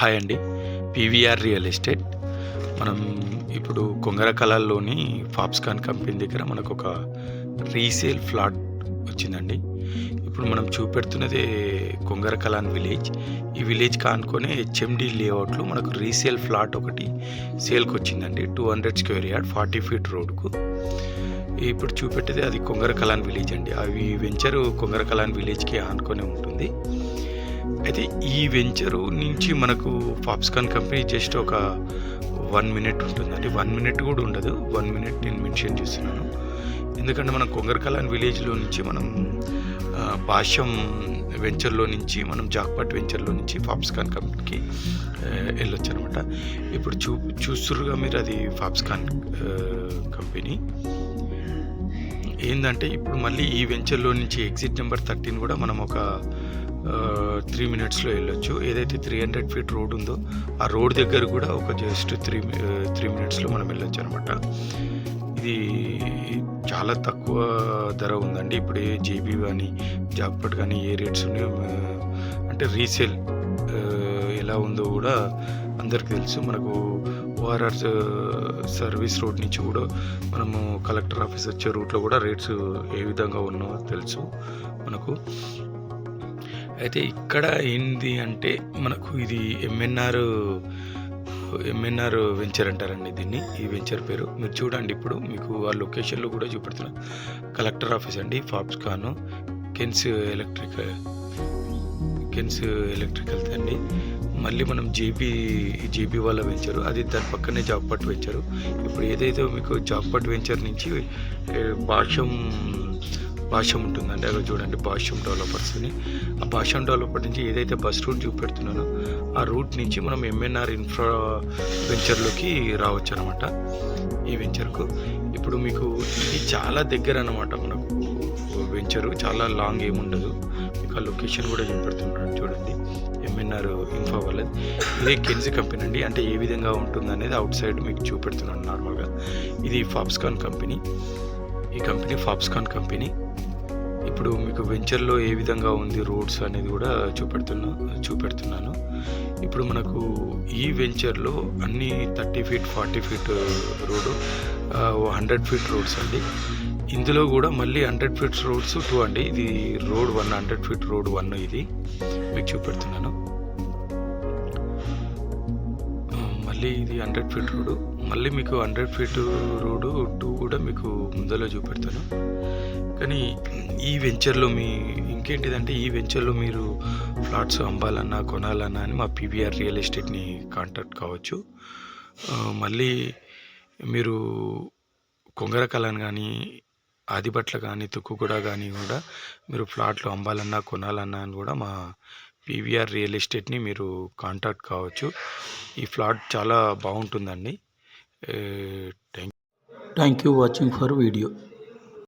Hi అండి. PVR real estate. మనం ఇప్పుడు కొంగరకలాల్లోని ఫాబ్స్కాన్ కంపెనీ దగ్గర మనకు ఒక రీసేల్ ఫ్లాట్ వచ్చిందండి. ఇప్పుడు మనం చూపెడుతున్నదే కొంగరకలాన్ విలేజ్. ఈ విలేజ్ కానుకొని హెచ్ఎండి లేఅవుట్లో మనకు రీసేల్ ఫ్లాట్ ఒకటి సేల్కి వచ్చిందండి. 200 స్క్వేర్ యార్డ్ 40 ఫీట్ రోడ్కు. ఇప్పుడు చూపెట్టేది అది కొంగరకలాన్ విలేజ్ అండి. అవి వెంచరు కొంగరకలాన్ విలేజ్కి ఆనుకొని ఉంటుంది. అయితే ఈ వెంచరు నుంచి మనకు ఫాబ్స్కాన్ కంపెనీ జస్ట్ ఒక 1 మినిట్ ఉంటుందండి. 1 మినిట్ కూడా ఉండదు. 1 మినిట్ నేను మెన్షన్ చేస్తున్నాను. ఎందుకంటే మనం కొంగరకలాన్ విలేజ్లో నుంచి మనం భాష్యం వెంచర్లో నుంచి మనం జాక్పాట్ వెంచర్లో నుంచి ఫాబ్స్కాన్ కంపెనీకి వెళ్ళొచ్చు అనమాట. ఇప్పుడు చూస్తురుగా మీరు అది ఫాబ్స్కాన్ కంపెనీ ఏంటంటే ఇప్పుడు మళ్ళీ ఈ వెంచర్లో నుంచి ఎగ్జిట్ నెంబర్ 13 కూడా మనం ఒక 3 మినిట్స్లో వెళ్ళొచ్చు. ఏదైతే 300 ఫీట్ రోడ్ ఉందో ఆ రోడ్ దగ్గర కూడా ఒక జస్ట్ 3 మినిట్స్లో మనం వెళ్ళొచ్చు అనమాట. ఇది చాలా తక్కువ ధర ఉందండి. ఇప్పుడు ఏ జేబీ కానీ జాక్పాట్ కానీ ఏ రేట్స్ ఉన్నాయో అంటే రీసేల్ ఎలా ఉందో కూడా అందరికీ తెలుసు. మనకు ఓఆర్ఆర్ సర్వీస్ రోడ్ నుంచి కూడా మనము కలెక్టర్ ఆఫీస్ వచ్చే రూట్లో కూడా రేట్స్ ఏ విధంగా ఉన్నాయో తెలుసు మనకు. అయితే ఇక్కడ ఏంది అంటే మనకు ఇది ఎంఎన్ఆర్ వెంచర్ అంటారండి దీన్ని. ఈ వెంచర్ పేరు మీరు చూడండి. ఇప్పుడు మీకు ఆ లొకేషన్లో కూడా చూపెడుతున్నా. కలెక్టర్ ఆఫీస్ అండి ఫాబ్స్కాన్, కెన్స్ ఎలక్ట్రికల్ అండి. మళ్ళీ మనం జేబీ వాళ్ళ వెంచరు, అది దాని పక్కనే జాక్పాట్ వెంచరు. ఇప్పుడు ఏదైతే మీకు జాక్పాట్ వెంచర్ నుంచి భాష్యం ఉంటుందండి. అక్కడ చూడండి భాష్యం డెవలపర్స్ని. ఆ భాష్యం డెవలపర్ నుంచి ఏదైతే బస్ రూట్ చూపెడుతున్నానో ఆ రూట్ నుంచి మనం ఎంఎన్ఆర్ ఇన్ఫ్రా వెంచర్లోకి రావచ్చు అనమాట. ఈ వెంచర్కు ఇప్పుడు మీకు ఇది చాలా దగ్గర అనమాట. మనకు వెంచరు చాలా లాంగ్ ఏముండదు. మీకు ఆ లొకేషన్ కూడా చూపెడుతున్నాను చూడండి. ఎంఎన్ఆర్ ఇన్ఫ్రా వాళ్ళది. ఇదే కెన్స్ కంపెనీ అండి. అంటే ఏ విధంగా ఉంటుంది అనేది అవుట్ సైడ్ మీకు చూపెడుతున్నాను నార్మల్గా. ఇది ఫాబ్స్కాన్ కంపెనీ. ఈ కంపెనీ ఫాబ్స్కాన్ కంపెనీ. ఇప్పుడు మీకు వెంచర్లో ఏ విధంగా ఉంది రోడ్స్ అనేది కూడా చూపెడుతున్నాను. ఇప్పుడు మనకు ఈ వెంచర్లో అన్ని 30 feet 40 feet road, 100 feet roads అండి. ఇందులో కూడా మళ్ళీ 100 ఫీట్స్ రోడ్స్ 2 అండి. ఇది రోడ్ 1, 100 ఫీట్ రోడ్ 1 ఇది మీకు చూపెడుతున్నాను. మళ్ళీ ఇది 100 ఫీట్ రోడ్డు. మళ్ళీ మీకు 100 ఫీట్ రోడ్డు 2 కూడా మీకు ముందలో చూపెడతాను. కానీ ఈ వెంచర్లో ఇంకేంటిదంటే ఈ వెంచర్లో మీరు ఫ్లాట్స్ అమ్మాలన్నా కొనాలన్నా అని మా పీవీఆర్ రియల్ ఎస్టేట్ని కాంటాక్ట్ కావచ్చు. మళ్ళీ మీరు కొంగరకలాన్ కానీ ఆదిబట్ల కానీ తుక్కుగూడ కానీ కూడా మీరు ఫ్లాట్లు అమ్మాలన్నా కొనాలన్నా అని కూడా మా పీవీఆర్ రియల్ ఎస్టేట్ని మీరు కాంటాక్ట్ కావచ్చు. ఈ ఫ్లాట్ చాలా బాగుంటుందండి. Thank you watching for video.